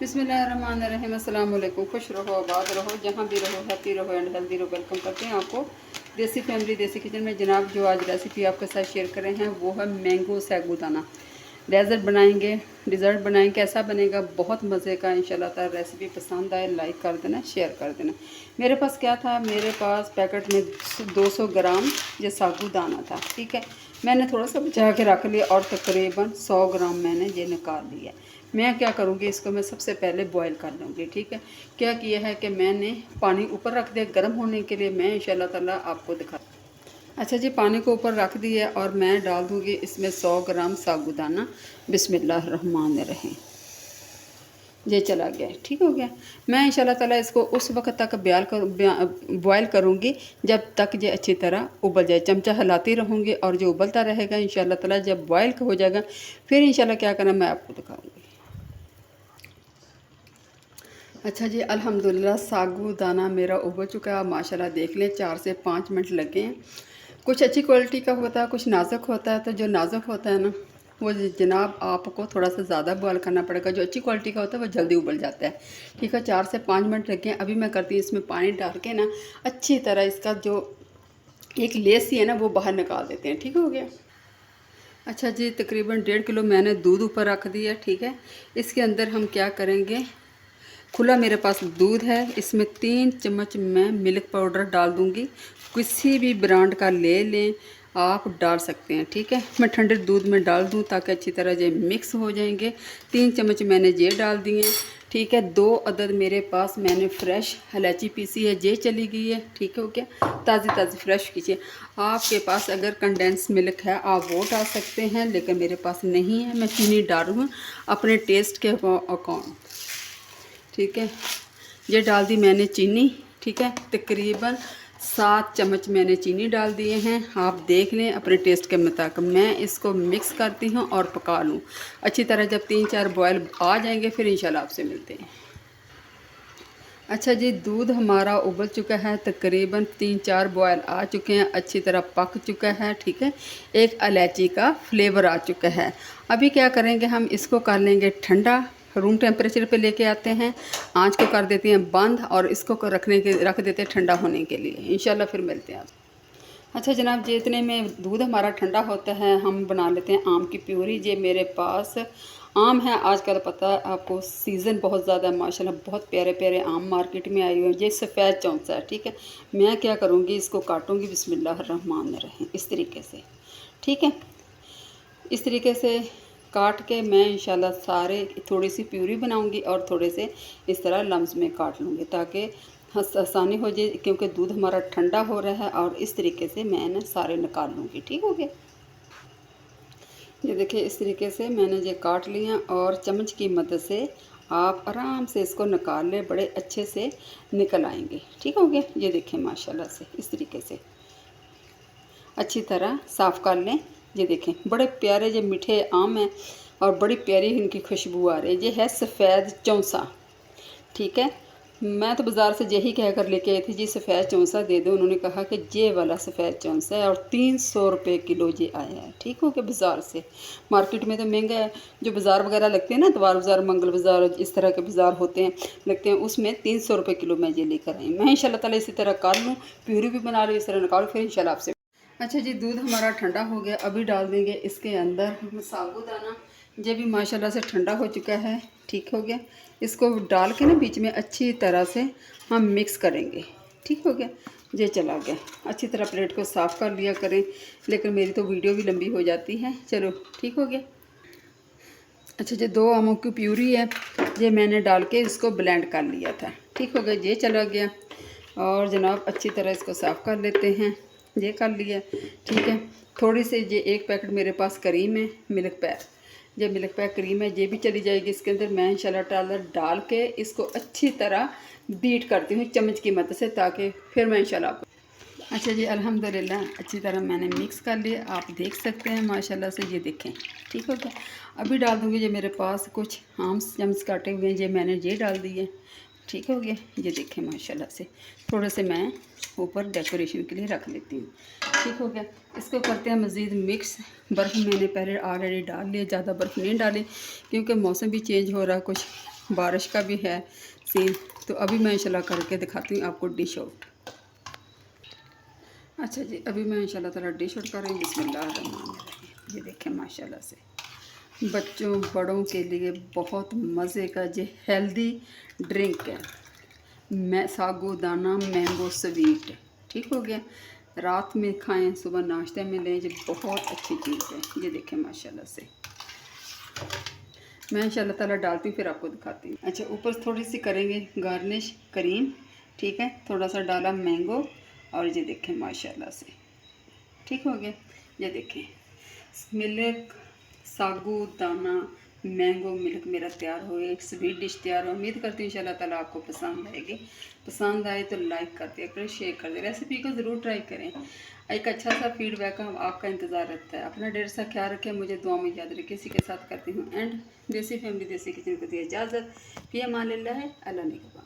बिस्मिल्लाहिर्रहमानिर्रहीम। अस्सलाम वालेकुम। खुश रहो, आबाद रहो, जहाँ भी रहो, हैप्पी रहो एंड हेल्दी रहो। वेलकम करते हैं आपको देसी फैमिली देसी किचन में। जनाब, जो आज रेसिपी आपके साथ शेयर कर रहे हैं वो है मैंगो सागुदाना। डेज़र्ट बनाएंगे, डिज़र्ट बनाएंगे। कैसा बनेगा? बहुत मज़े का इंशाल्लाह ताला। रेसिपी पसंद आए लाइक कर देना, शेयर कर देना। मेरे पास क्या था, मेरे पास पैकेट में 200 ग्राम ये सागुदाना था। ठीक है, मैंने थोड़ा सा बचा के रख लिया और तकरीबन 100 ग्राम मैंने ये निकाल लिया। मैं क्या करूँगी, इसको मैं सबसे पहले बॉईल कर लूँगी। ठीक है, क्या किया है कि मैंने पानी ऊपर रख दिया गर्म होने के लिए। मैं इंशाल्लाह ताला आपको दिखा। अच्छा जी, पानी को ऊपर रख दिया और मैं डाल दूँगी इसमें 100 ग्राम साबूदाना। बिस्मिल्लाहिर्रहमानिर्रहीम। ये चला गया, ठीक हो गया। मैं इंशाल्लाह ताला इसको उस वक्त तक बॉयल करूँगी जब तक ये अच्छी तरह उबल जाए। चमचा हिलाती रहूँगी और जो उबलता रहेगा इंशाल्लाह ताला। जब बॉयल हो जाएगा फिर इंशाल्लाह क्या करना मैं आपको दिखाऊँगी। अच्छा जी, अल्हम्दुलिल्लाह सागुदाना मेरा उबल चुका है। माशाल्लाह देख लें, 4 से 5 मिनट लगे हैं। कुछ अच्छी क्वालिटी का होता है, कुछ नाजुक होता है। तो जो नाजुक होता है ना, वो जनाब आपको थोड़ा सा ज़्यादा बॉयल करना पड़ेगा। जो अच्छी क्वालिटी का होता है वो जल्दी उबल जाता है। ठीक है, 4 से 5 मिनट लगे हैं। अभी मैं करती हूँ इसमें पानी डाल के ना अच्छी तरह इसका जो एक लेस ही है ना वो बाहर निकाल देते हैं। ठीक हो गया। अच्छा जी, तकरीबन 1.5 किलो मैंने दूध ऊपर रख दिया। ठीक है, इसके अंदर हम क्या करेंगे, खुला मेरे पास दूध है, इसमें 3 चम्मच मैं मिल्क पाउडर डाल दूंगी। किसी भी ब्रांड का ले लें, आप डाल सकते हैं। ठीक है, मैं ठंडे दूध में डाल दूं ताकि अच्छी तरह ये मिक्स हो जाएंगे। 3 चम्मच मैंने ये डाल दिए। ठीक है, 2 अदद मेरे पास मैंने फ्रेश इलायची पीसी है, ये चली गई है। ठीक हो गया, ताज़ी ताज़ी फ्रेश कीजिए। आपके पास अगर कंडेंस मिल्क है आप वो डाल सकते हैं, लेकिन मेरे पास नहीं है। मैं चीनी डाल रही हूँ अपने टेस्ट के अकॉर्डिंग। ठीक है, ये डाल दी मैंने चीनी। ठीक है, तकरीबन 7 चम्मच मैंने चीनी डाल दिए हैं। आप देख लें अपने टेस्ट के मुताबिक। मैं इसको मिक्स करती हूँ और पका लूँ अच्छी तरह। जब 3-4 बॉयल आ जाएंगे फिर इंशाल्लाह आपसे मिलते हैं। अच्छा जी, दूध हमारा उबल चुका है, तकरीबन 3-4 बॉयल आ चुके हैं, अच्छी तरह पक चुका है। ठीक है, एक इलायची का फ्लेवर आ चुका है। अभी क्या करेंगे, हम इसको कर लेंगे ठंडा। रूम टेम्परेचर पे लेके आते हैं, आंच को कर देते हैं बंद और इसको रख देते हैं ठंडा होने के लिए। इंशाल्लाह फिर मिलते हैं। अच्छा जनाब, जितने में दूध हमारा ठंडा होता है हम बना लेते हैं आम की प्यूरी। ये मेरे पास आम है, आजकल पता है आपको सीज़न बहुत ज़्यादा है माशाल्लाह। बहुत प्यारे प्यारे आम मार्केट में आए हुए हैं। ये सफ़ेद चौंसा है। ठीक है, मैं क्या करूँगी, इसको काटूँगी बिस्मिल्लाहिर्रहमानिर्रहीम इस तरीके से। ठीक है, इस तरीके से काट के मैं इंशाल्लाह सारे थोड़ी सी प्यूरी बनाऊंगी और थोड़े से इस तरह लम्स में काट लूँगी ताकि आसानी हो जाए, क्योंकि दूध हमारा ठंडा हो रहा है। और इस तरीके से मैं ना सारे निकाल लूँगी। ठीक हो गया, ये देखिए इस तरीके से मैंने ये काट लिया और चम्मच की मदद से आप आराम से इसको निकाल लें, बड़े अच्छे से निकल आएंगे। ठीक हो गया, ये देखिए माशाल्लाह से इस तरीके से अच्छी तरह साफ़ कर लें। ये देखें बड़े प्यारे ये मीठे आम हैं और बड़ी प्यारी इनकी खुशबू आ रही है। ये है सफ़ेद चौंसा। ठीक है, मैं तो बाज़ार से यही कह कर लेके आई थी जी सफ़ेद चौंसा दे दो। उन्होंने कहा कि ये वाला सफ़ेद चौंसा है और 300 रुपये किलो ये आया है। ठीक हो गया, बाज़ार से। मार्केट में तो महंगा है। जो बाज़ार वगैरह लगते हैं ना, द्वार बाज़ार, मंगल बाज़ार, इस तरह के बाज़ार होते हैं लगते हैं, उसमें 300 रुपये किलो मैं ये लेकर आई। मैं इंशाल्लाह ताला इसी तरह कर लूँ, प्यूरी भी बना लूँ, इस तरह निकालूँ, फिर इंशाल्लाह आपसे। अच्छा जी, दूध हमारा ठंडा हो गया। अभी डाल देंगे इसके अंदर हम साबूदाना। ये भी माशाल्लाह से ठंडा हो चुका है। ठीक हो गया, इसको डाल के ना बीच में अच्छी तरह से हम मिक्स करेंगे। ठीक हो गया, ये चला गया। अच्छी तरह प्लेट को साफ़ कर लिया करें, लेकिन मेरी तो वीडियो भी लंबी हो जाती है। चलो ठीक हो गया। अच्छा, ये 2 आमों की प्यूरी है, ये मैंने डाल के इसको ब्लेंड कर लिया था। ठीक हो गया, ये चला गया। और जनाब अच्छी तरह इसको साफ़ कर लेते हैं। ये कर लिया। ठीक है, थोड़ी सी ये 1 पैकेट मेरे पास क्रीम है, मिल्क पैक। ये मिल्क पैक क्रीम है, ये भी चली जाएगी इसके अंदर। मैं इंशाल्लाह ताला डाल के इसको अच्छी तरह बीट करती हूँ चम्मच की मदद से, ताकि फिर मैं इंशाल्लाह आपको। अच्छा जी, अल्हम्दुलिल्लाह अच्छी तरह मैंने मिक्स कर लिया, आप देख सकते हैं माशाल्लाह से। ये देखें, ठीक हो गया। अभी डाल दूँगी ये मेरे पास कुछ आम चम्स काटे हुए हैं, ये मैंने ये डाल दिए। ठीक हो गया, ये देखें माशाल्लाह से। थोड़े से मैं ऊपर डेकोरेशन के लिए रख लेती हूँ। ठीक हो गया, इसको करते हैं मज़ीद मिक्स। बर्फ़ मैंने पहले ऑलरेडी डाल लिया, ज़्यादा बर्फ़ नहीं डाली क्योंकि मौसम भी चेंज हो रहा है कुछ। बारिश का भी है सीन। तो अभी मैं इंशाल्लाह करके दिखाती हूँ आपको डिश आउट। अच्छा जी, अभी मैं इंशाल्लाह ताला डिश आउट कर रही हूँ। बिस्मिल्लाहिर्रहमानिर्रहीम। ये देखें माशाल्लाह से बच्चों बड़ों के लिए बहुत मज़े का जो हेल्दी ड्रिंक है, मैं सागूदाना मैंगो स्वीट। ठीक हो गया, रात में खाएं, सुबह नाश्ते में लें, ये बहुत अच्छी चीज़ है। ये देखें माशाल्लाह से मैं इंशाल्लाह ताला डालती हूँ, फिर आपको दिखाती हूँ। अच्छा, ऊपर थोड़ी सी करेंगे गार्निश क्रीम। ठीक है, थोड़ा सा डाला मैंगो, और ये देखें माशाल्लाह से ठीक हो गया। ये देखें मिल्क सागूदाना मैंगो मिल्क मेरा तैयार हो गया, एक स्वीट डिश तैयार हो। उम्मीद करती हूँ इंशाल्लाह ताला आपको पसंद आएगी। पसंद आए तो लाइक कर दिया करें, शेयर कर दिया, रेसिपी को ज़रूर ट्राई करें। एक अच्छा सा फीडबैक हम आपका इंतज़ार रखता है। अपना ढेर सा ख्याल रखें, मुझे दुआ में याद रखें। इसी के साथ करती हूँ एंड। देसी फैमिली देसी किचन को दी इजाज़त। फ़ी अमान अल्लाह, अल्लाह निगहबान।